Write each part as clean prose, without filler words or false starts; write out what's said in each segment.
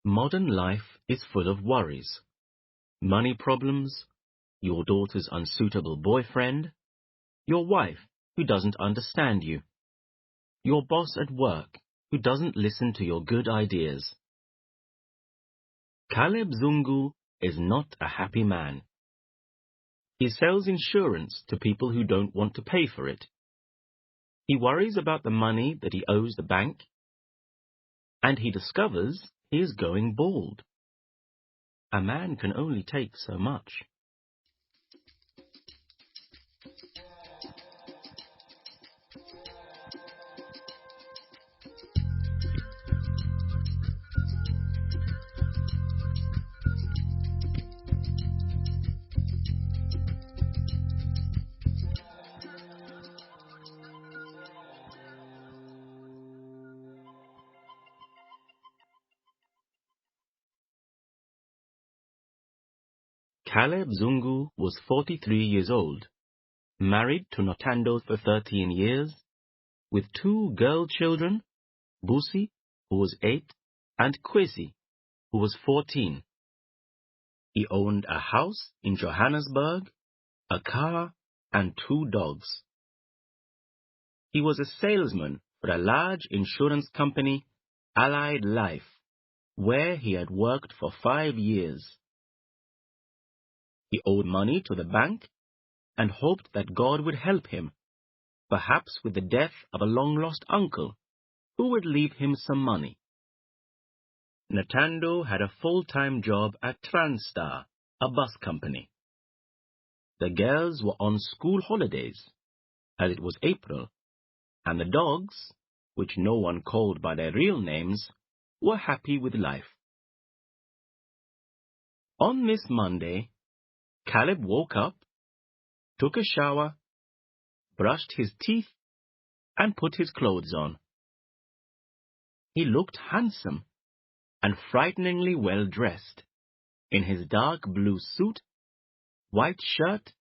Modern life is full of worries. Money problems, your daughter's unsuitable boyfriend, your wife who doesn't understand you, your boss at work who doesn't listen to your good ideas. Caleb Zungu is not a happy man. He sells insurance to people who don't want to pay for it. He worries about the money that he owes the bank, and he discovers he is going bald. A man can only take so much. Caleb Zungu was 43 years old, married to Notando for 13 years, with 2 girl children, Busi, who was 8, and Kwesi, who was 14. He owned a house in Johannesburg, a car, and 2 dogs. He was a salesman for a large insurance company, Allied Life, where he had worked for 5 years. He owed money to the bank and hoped that God would help him, perhaps with the death of a long-lost uncle who would leave him some money. Natando had a full-time job at Transstar, a bus company. The girls were on school holidays, as it was April, and the dogs, which no one called by their real names, were happy with life. On this Monday, Caleb woke up, took a shower, brushed his teeth, and put his clothes on. He looked handsome and frighteningly well dressed, in his dark blue suit, white shirt,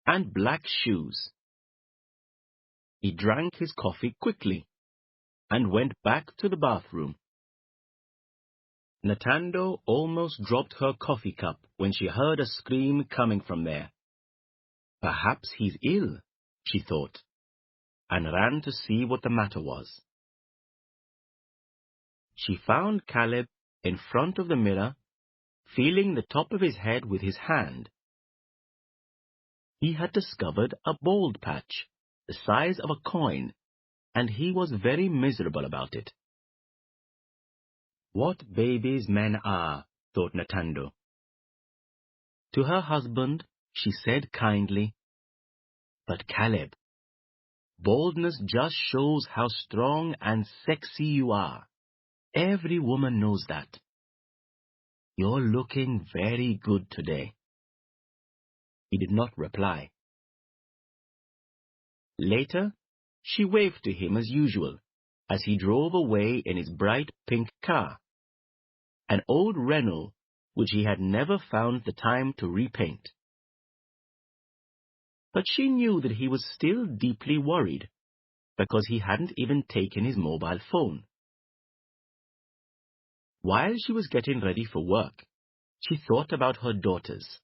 and black shoes. He drank his coffee quickly and went back to the bathroom. Natando almost dropped her coffee cup when she heard a scream coming from there. Perhaps he's ill, she thought, and ran to see what the matter was. She found Caleb in front of the mirror, feeling the top of his head with his hand. He had discovered a bald patch, the size of a coin, and he was very miserable about it. What babies men are, thought Natando. To her husband, she said kindly, "But Caleb, baldness just shows how strong and sexy you are. Every woman knows that. You're looking very good today." He did not reply. Later, she waved to him as usual, as he drove away in his bright pink car, an old Renault which he had never found the time to repaint. But she knew that he was still deeply worried, because he hadn't even taken his mobile phone. While she was getting ready for work, she thought about her daughters.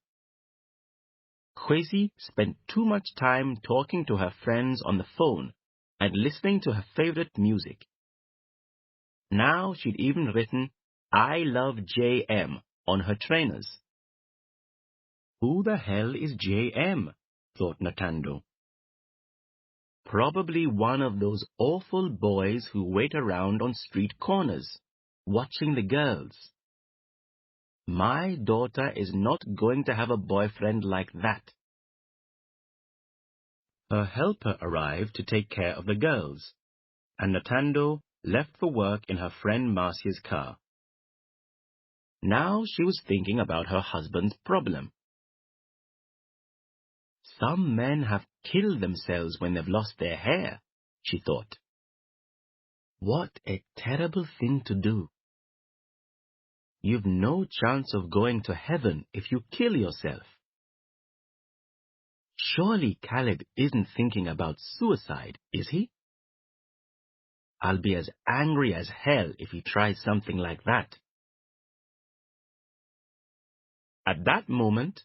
Kwesi spent too much time talking to her friends on the phone and listening to her favorite music. Now she'd even written, "I love JM" on her trainers. Who the hell is JM? Thought Natando. Probably one of those awful boys who wait around on street corners, watching the girls. My daughter is not going to have a boyfriend like that. Her helper arrived to take care of the girls, and Natando left for work in her friend Marcia's car. Now she was thinking about her husband's problem. Some men have killed themselves when they've lost their hair, she thought. What a terrible thing to do. You've no chance of going to heaven if you kill yourself. Surely Caleb isn't thinking about suicide, is he? I'll be as angry as hell if he tries something like that. At that moment,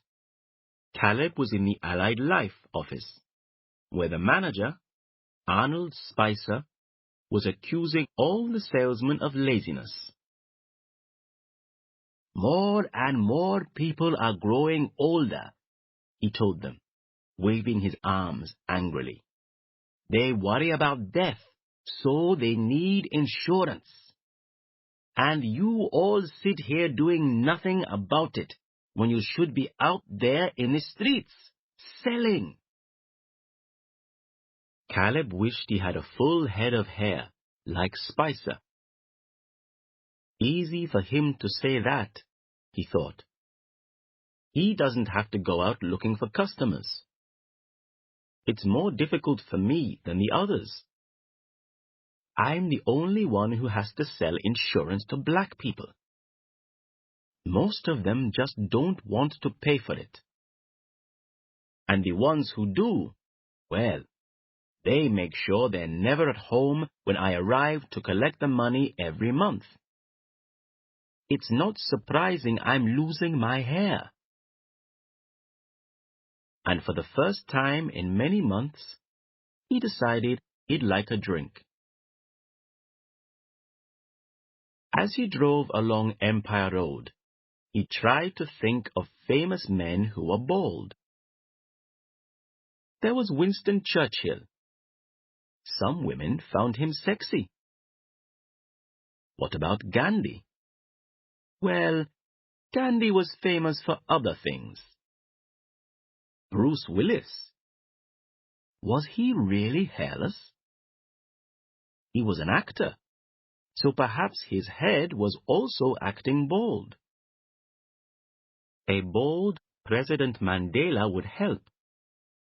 Caleb was in the Allied Life office, where the manager, Arnold Spicer, was accusing all the salesmen of laziness. More and more people are growing older, he told them, waving his arms angrily. They worry about death, so they need insurance. And you all sit here doing nothing about it when you should be out there in the streets, selling. Caleb wished he had a full head of hair, like Spicer. Easy for him to say that, he thought. He doesn't have to go out looking for customers. It's more difficult for me than the others. I'm the only one who has to sell insurance to black people. Most of them just don't want to pay for it. And the ones who do, well, they make sure they're never at home when I arrive to collect the money every month. It's not surprising I'm losing my hair. And for the first time in many months, he decided he'd like a drink. As he drove along Empire Road, he tried to think of famous men who were bald. There was Winston Churchill. Some women found him sexy. What about Gandhi? Well, Gandhi was famous for other things. Bruce Willis. Was he really hairless? He was an actor, so perhaps his head was also acting bald. A bald President Mandela would help.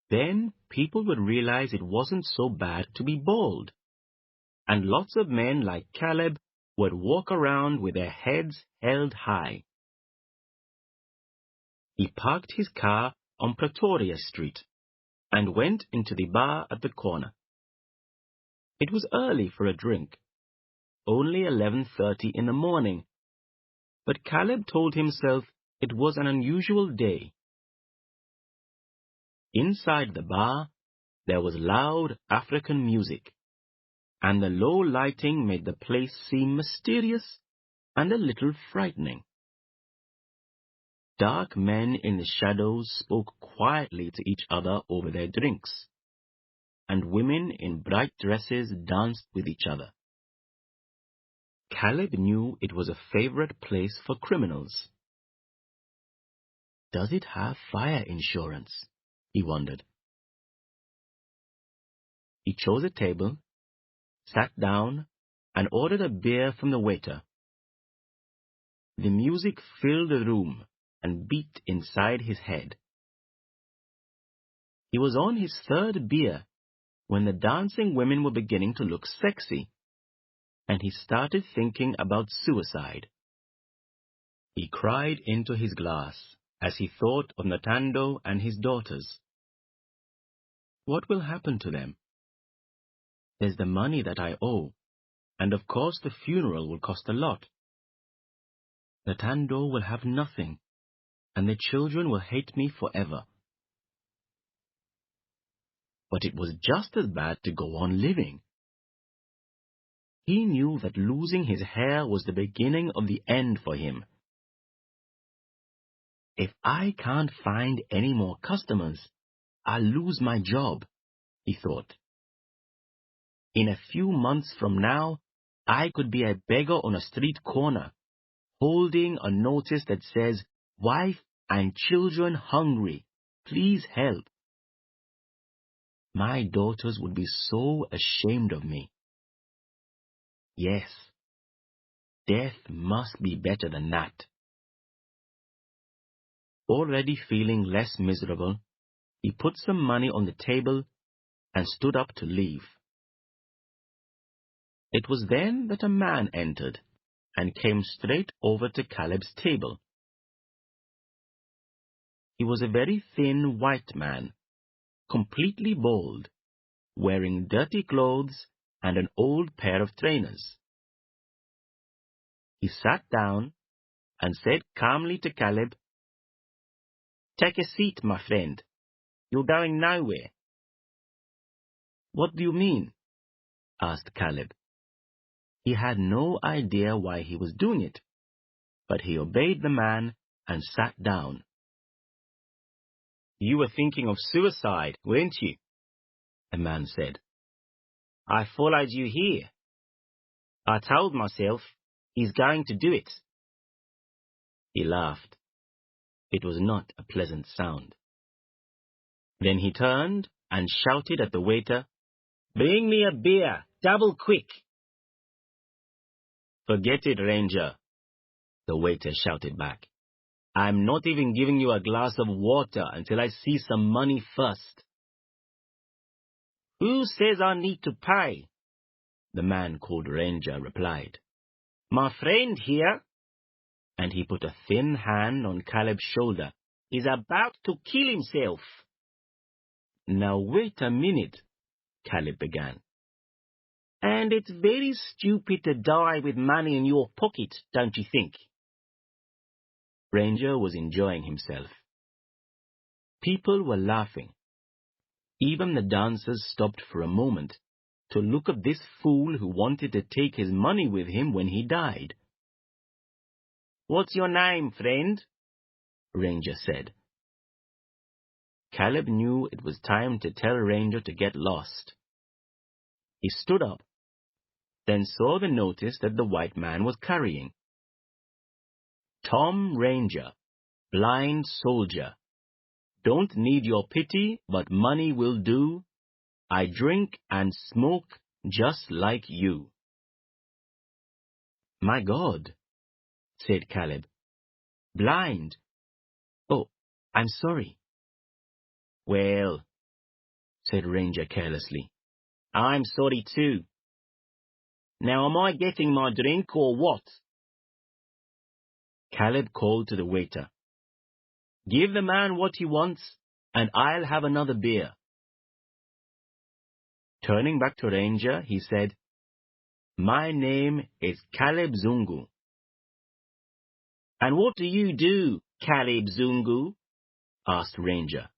Then people would realize it wasn't so bad to be bald. And lots of men like Caleb would walk around with their heads held high. He parked his car on Pretoria Street and went into the bar at the corner. It was early for a drink, only 11:30 in the morning, but Caleb told himself it was an unusual day. Inside the bar, there was loud African music, and the low lighting made the place seem mysterious and a little frightening. Dark men in the shadows spoke quietly to each other over their drinks, and women in bright dresses danced with each other. Caleb knew it was a favorite place for criminals. Does it have fire insurance? He wondered. He chose a table, sat down, and ordered a beer from the waiter. The music filled the room and beat inside his head. He was on his third beer when the dancing women were beginning to look sexy, and he started thinking about suicide. He cried into his glass as he thought of Ntando and his daughters. What will happen to them? There's the money that I owe, and of course the funeral will cost a lot. Ntando will have nothing, and the children will hate me forever. But it was just as bad to go on living. He knew that losing his hair was the beginning of the end for him. If I can't find any more customers, I'll lose my job, he thought. In a few months from now, I could be a beggar on a street corner, holding a notice that says, "Wife and children hungry, please help." My daughters would be so ashamed of me. Yes, death must be better than that. Already feeling less miserable, he put some money on the table and stood up to leave. It was then that a man entered and came straight over to Caleb's table. He was a very thin white man, completely bald, wearing dirty clothes and an old pair of trainers. He sat down and said calmly to Caleb, Take a seat, my friend. You're going nowhere. What do you mean? Asked Caleb. He had no idea why he was doing it, but he obeyed the man and sat down. You were thinking of suicide, weren't you? The man said. I followed you here. I told myself, he's going to do it. He laughed. It was not a pleasant sound. Then he turned and shouted at the waiter, Bring me a beer, double quick. Forget it, Ranger, the waiter shouted back. I'm not even giving you a glass of water until I see some money first. Who says I need to pay? The man called Ranger replied. My friend here, and he put a thin hand on Caleb's shoulder, is about to kill himself. Now wait a minute, Caleb began. And it's very stupid to die with money in your pocket, don't you think? Ranger was enjoying himself. People were laughing. Even the dancers stopped for a moment to look at this fool who wanted to take his money with him when he died. What's your name, friend? Ranger said. Caleb knew it was time to tell Ranger to get lost. He stood up, then saw the notice that the white man was carrying. Tom Ranger, blind soldier. Don't need your pity, but money will do. I drink and smoke just like you. My God, said Caleb. Blind. Oh, I'm sorry. Well, said Ranger carelessly, I'm sorry too. Now am I getting my drink or what? Caleb called to the waiter. Give the man what he wants, and I'll have another beer. Turning back to Ranger, he said, My name is Caleb Zungu. And what do you do, Caleb Zungu? Asked Ranger.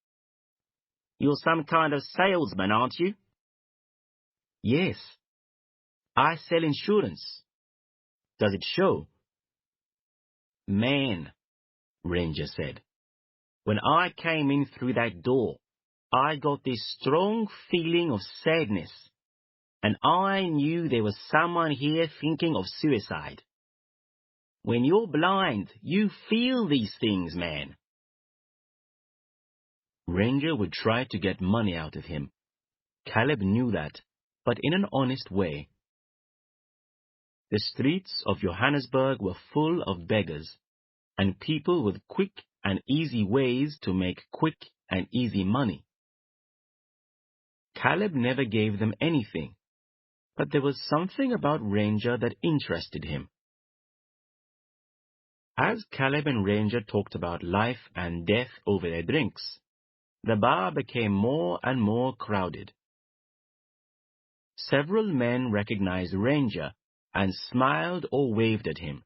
You're some kind of salesman, aren't you? Yes. I sell insurance. Does it show? Man, Ranger said, when I came in through that door, I got this strong feeling of sadness, and I knew there was someone here thinking of suicide. When you're blind, you feel these things, man. Ranger would try to get money out of him. Caleb knew that, but in an honest way. The streets of Johannesburg were full of beggars, and people with quick and easy ways to make quick and easy money. Caleb never gave them anything, but there was something about Ranger that interested him. As Caleb and Ranger talked about life and death over their drinks, the bar became more and more crowded. Several men recognized Ranger and smiled or waved at him.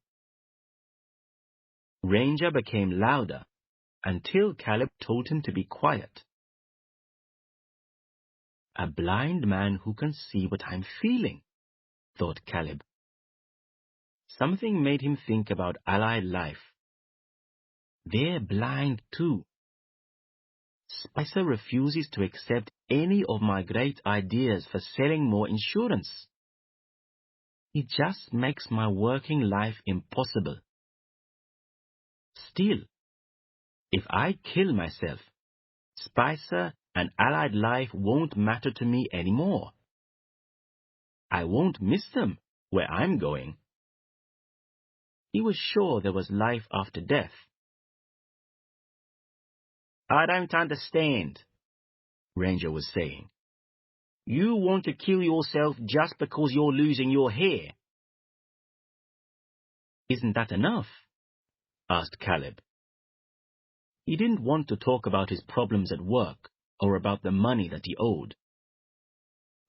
Ranger became louder until Caleb told him to be quiet. A blind man who can see what I'm feeling, thought Caleb. Something made him think about Allied Life. They're blind too. Spicer refuses to accept any of my great ideas for selling more insurance. It just makes my working life impossible. Still, if I kill myself, Spicer and Allied Life won't matter to me anymore. I won't miss them where I'm going. He was sure there was life after death. I don't understand, Ranger was saying. You want to kill yourself just because you're losing your hair. Isn't that enough? Asked Caleb. He didn't want to talk about his problems at work or about the money that he owed.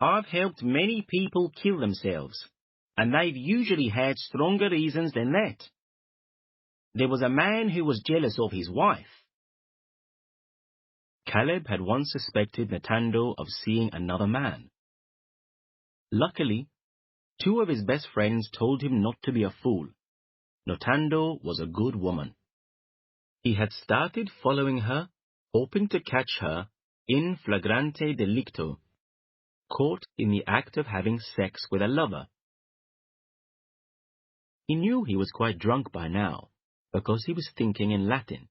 I've helped many people kill themselves, and they've usually had stronger reasons than that. There was a man who was jealous of his wife. Caleb had once suspected Natando of seeing another man. Luckily, two of his best friends told him not to be a fool. Natando was a good woman. He had started following her, hoping to catch her in flagrante delicto, caught in the act of having sex with a lover. He knew he was quite drunk by now, because he was thinking in Latin,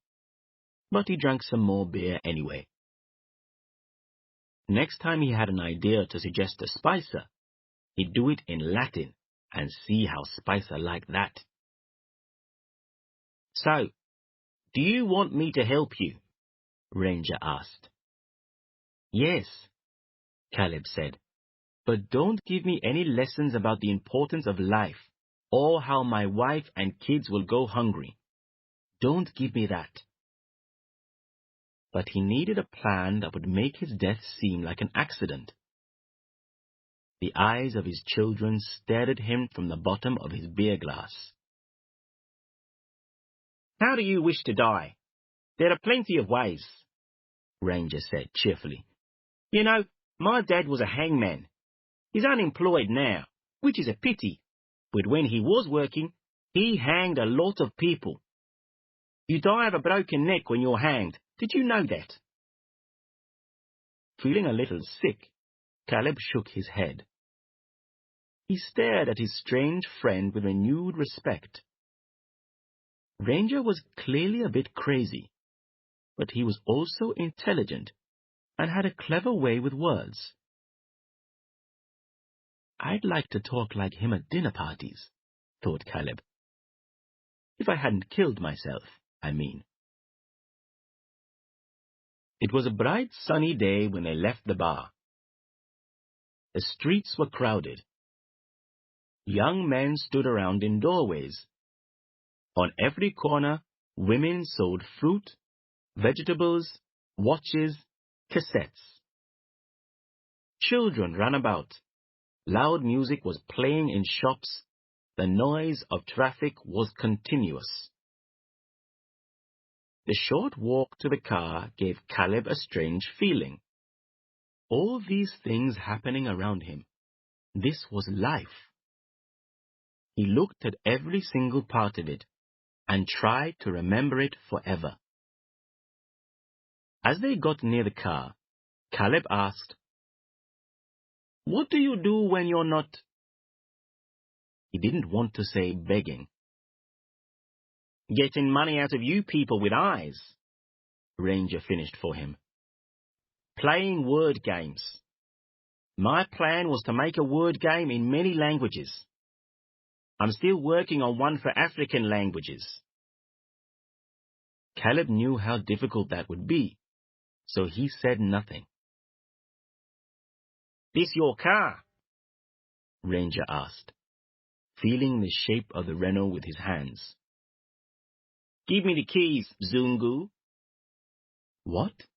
but he drank some more beer anyway. Next time he had an idea to suggest to Spicer, he'd do it in Latin and see how Spicer liked that. "So, do you want me to help you?" Ranger asked. "Yes," Caleb said, "but don't give me any lessons about the importance of life or how my wife and kids will go hungry. Don't give me that." But he needed a plan that would make his death seem like an accident. The eyes of his children stared at him from the bottom of his beer glass. "How do you wish to die? There are plenty of ways," Ranger said cheerfully. "You know, my dad was a hangman. He's unemployed now, which is a pity, but when he was working, he hanged a lot of people. You die of a broken neck when you're hanged. Did you know that?" Feeling a little sick, Caleb shook his head. He stared at his strange friend with renewed respect. Ranger was clearly a bit crazy, but he was also intelligent and had a clever way with words. "I'd like to talk like him at dinner parties," thought Caleb. "If I hadn't killed myself, I mean." It was a bright sunny day when they left the bar. The streets were crowded. Young men stood around in doorways. On every corner, women sold fruit, vegetables, watches, cassettes. Children ran about. Loud music was playing in shops. The noise of traffic was continuous. The short walk to the car gave Caleb a strange feeling. All these things happening around him. This was life. He looked at every single part of it and tried to remember it forever. As they got near the car, Caleb asked, "What do you do when you're not—" He didn't want to say begging. "Getting money out of you people with eyes," Ranger finished for him. "Playing word games. My plan was to make a word game in many languages. I'm still working on one for African languages." Caleb knew how difficult that would be, so he said nothing. "This your car?" Ranger asked, feeling the shape of the Renault with his hands. "Give me the keys, Zungu." "What?"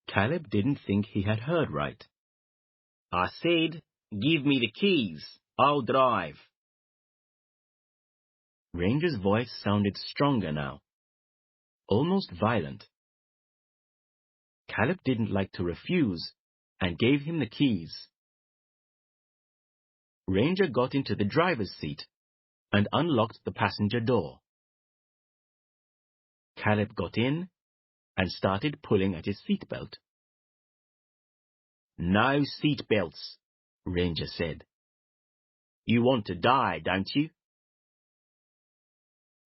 Caleb didn't think he had heard right. "I said, give me the keys. I'll drive." Ranger's voice sounded stronger now, almost violent. Caleb didn't like to refuse and gave him the keys. Ranger got into the driver's seat and unlocked the passenger door. Caleb got in and started pulling at his seatbelt. "No seatbelts," Ranger said. "You want to die, don't you?"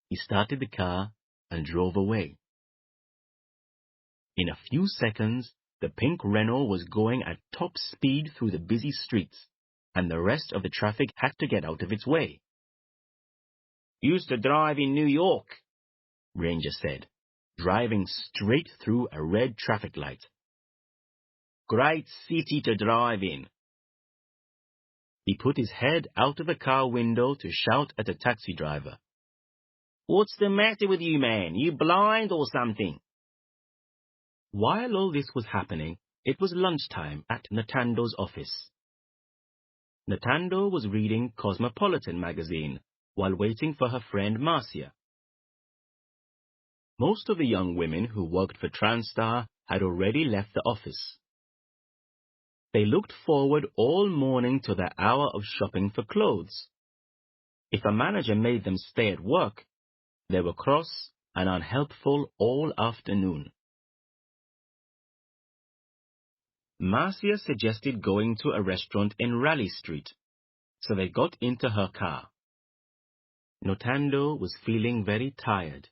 He started the car and drove away. In a few seconds, the pink Renault was going at top speed through the busy streets, and the rest of the traffic had to get out of its way. "Used to drive in New York," Ranger said, driving straight through a red traffic light. "Great city to drive in." He put his head out of the car window to shout at a taxi driver. "What's the matter with you, man? You blind or something?" While all this was happening, it was lunchtime at Natando's office. Natando was reading Cosmopolitan magazine while waiting for her friend Marcia. Most of the young women who worked for TransStar had already left the office. They looked forward all morning to their hour of shopping for clothes. If a manager made them stay at work, they were cross and unhelpful all afternoon. Marcia suggested going to a restaurant in Raleigh Street, so they got into her car. Notando was feeling very tired.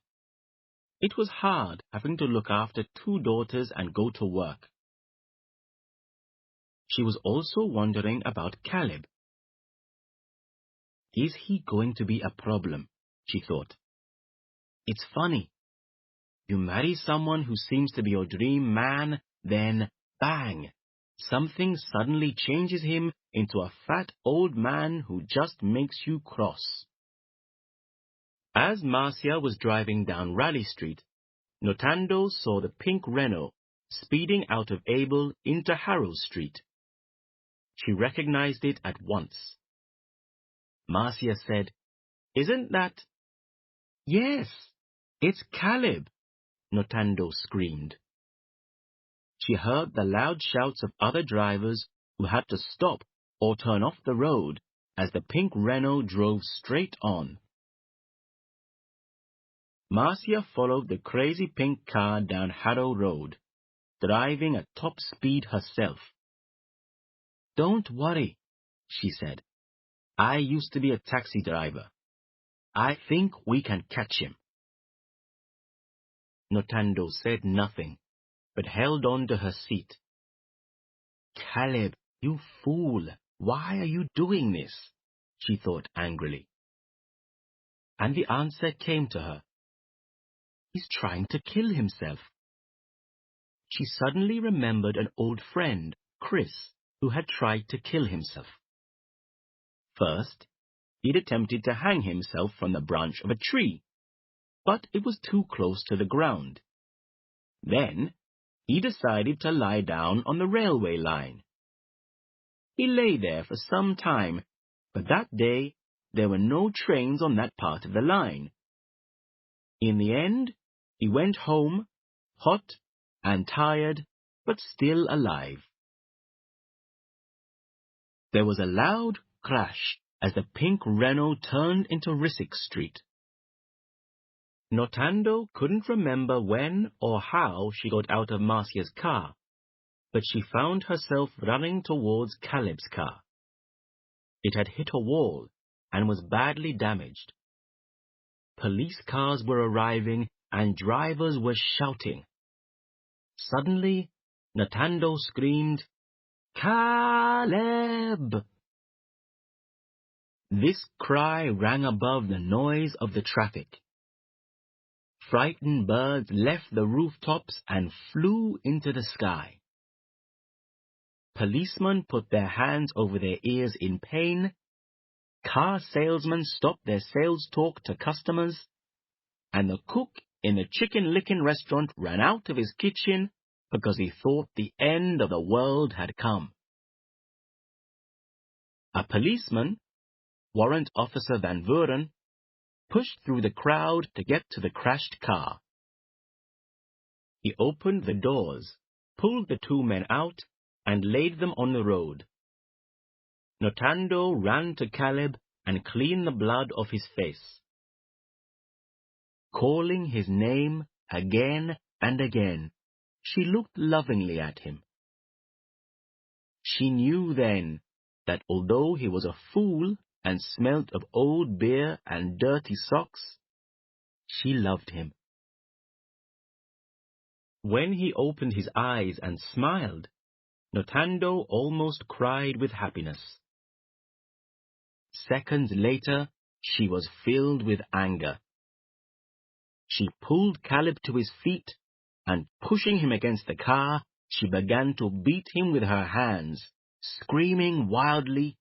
It was hard having to look after 2 daughters and go to work. She was also wondering about Caleb. Is he going to be a problem? She thought. It's funny. You marry someone who seems to be your dream man, then bang! Something suddenly changes him into a fat old man who just makes you cross. As Marcia was driving down Raleigh Street, Notando saw the pink Renault speeding out of Abel into Harrow Street. She recognized it at once. Marcia said, "Isn't that—" "Yes, it's Caleb," Notando screamed. She heard the loud shouts of other drivers who had to stop or turn off the road as the pink Renault drove straight on. Marcia followed the crazy pink car down Harrow Road, driving at top speed herself. "Don't worry," she said. "I used to be a taxi driver. I think we can catch him." Notando said nothing, but held on to her seat. "Caleb, you fool! Why are you doing this?" she thought angrily. And the answer came to her. He's trying to kill himself. She suddenly remembered an old friend, Chris, who had tried to kill himself. First, he'd attempted to hang himself from the branch of a tree, but it was too close to the ground. Then, he decided to lie down on the railway line. He lay there for some time, but that day there were no trains on that part of the line. In the end, he went home, hot and tired, but still alive. There was a loud crash as the pink Renault turned into Risick Street. Notando couldn't remember when or how she got out of Marcia's car, but she found herself running towards Caleb's car. It had hit a wall and was badly damaged. Police cars were arriving and drivers were shouting. Suddenly, Notando screamed, "Caleb!" This cry rang above the noise of the traffic. Frightened birds left the rooftops and flew into the sky. Policemen put their hands over their ears in pain. Car salesmen stopped their sales talk to customers. And the cook in the Chicken Licken restaurant ran out of his kitchen because he thought the end of the world had come. A policeman, Warrant Officer Van Vuren, pushed through the crowd to get to the crashed car. He opened the doors, pulled the 2 men out, and laid them on the road. Notando ran to Caleb and cleaned the blood off his face. Calling his name again and again, she looked lovingly at him. She knew then that although he was a fool and smelt of old beer and dirty socks, she loved him. When he opened his eyes and smiled, Notando almost cried with happiness. Seconds later, she was filled with anger. She pulled Caleb to his feet, and pushing him against the car, she began to beat him with her hands, screaming wildly,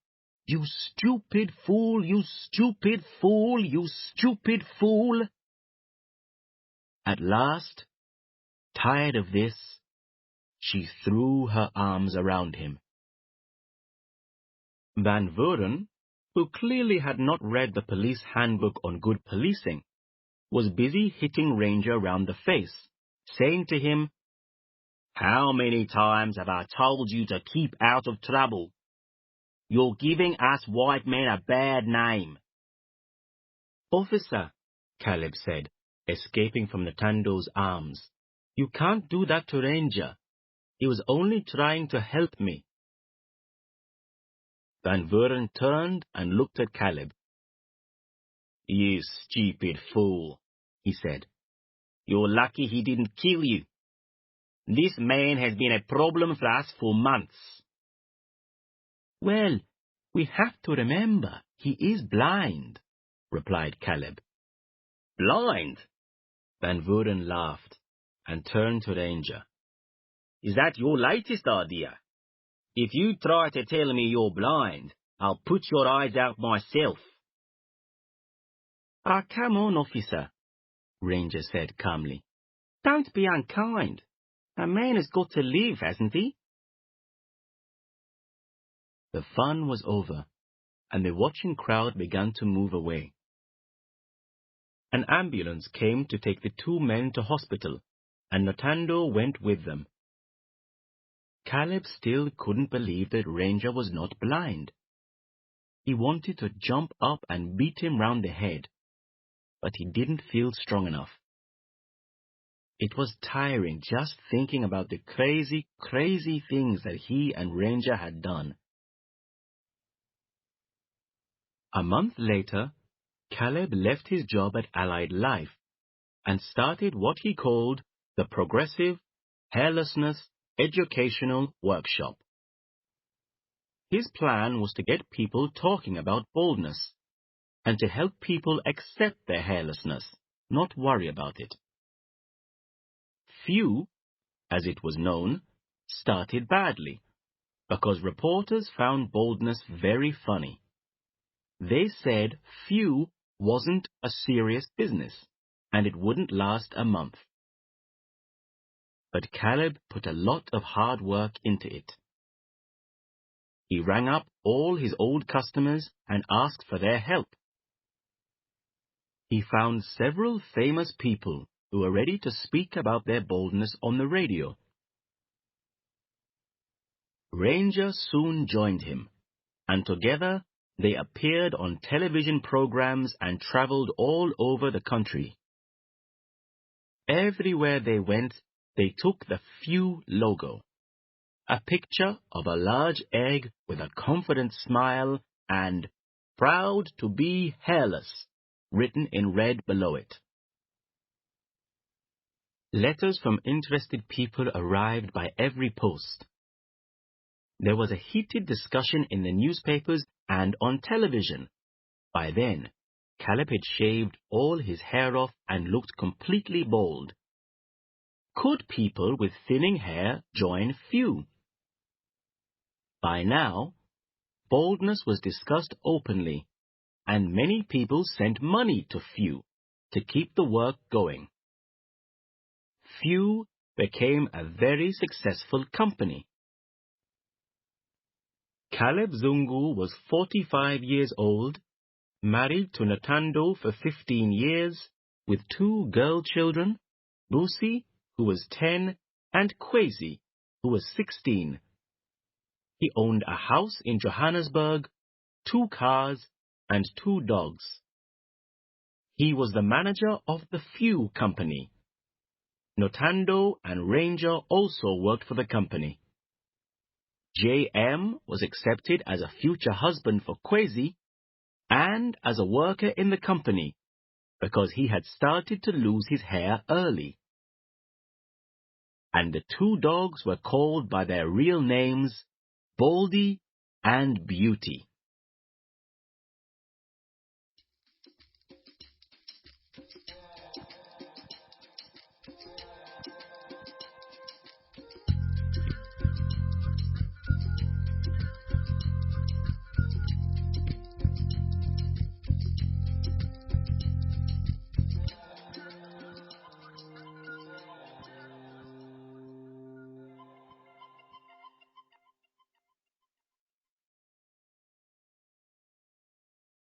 "You stupid fool! You stupid fool! You stupid fool!" At last, tired of this, she threw her arms around him. Van Vuren, who clearly had not read the police handbook on good policing, was busy hitting Ranger round the face, saying to him, How many times have I told you to keep out of trouble? You're giving us white men a bad name. Officer, Caleb said, escaping from Natando's arms, you can't do that to Ranger. He was only trying to help me. Van Vuren turned and looked at Caleb. You stupid fool, he said. You're lucky he didn't kill you. This man has been a problem for us for months. Well, we have to remember he is blind, replied Caleb. Blind? Van Vuren laughed and turned to Ranger. Is that your latest idea? If you try to tell me you're blind, I'll put your eyes out myself. Ah, come on, officer, Ranger said calmly. Don't be unkind. A man has got to live, hasn't he? The fun was over, and the watching crowd began to move away. An ambulance came to take the two men to hospital, and Notando went with them. Caleb still couldn't believe that Ranger was not blind. He wanted to jump up and beat him round the head, but he didn't feel strong enough. It was tiring just thinking about the crazy, crazy things that he and Ranger had done. A month later, Caleb left his job at Allied Life and started what he called the Progressive Hairlessness Educational Workshop. His plan was to get people talking about baldness and to help people accept their hairlessness, not worry about it. Few, as it was known, started badly because reporters found baldness very funny. They said Few wasn't a serious business and it wouldn't last a month. But Caleb put a lot of hard work into it. He rang up all his old customers and asked for their help. He found several famous people who were ready to speak about their baldness on the radio. Ranger soon joined him, and together they appeared on television programs and traveled all over the country. Everywhere they went, they took the Few logo, a picture of a large egg with a confident smile and "Proud to be hairless" written in red below it. Letters from interested people arrived by every post. There was a heated discussion in the newspapers and on television. By then, Caleb had shaved all his hair off and looked completely bald. Could people with thinning hair join Few? By now, baldness was discussed openly, and many people sent money to Few to keep the work going. Few became a very successful company. Caleb Zungu was 45 years old, married to Notando for 15 years, with 2 girl children, Busi, who was 10, and Kwesi, who was 16. He owned a house in Johannesburg, 2 cars, and 2 dogs. He was the manager of the Few company. Notando and Ranger also worked for the company. J.M. was accepted as a future husband for Kwesi and as a worker in the company because he had started to lose his hair early. And the 2 dogs were called by their real names, Baldy and Beauty.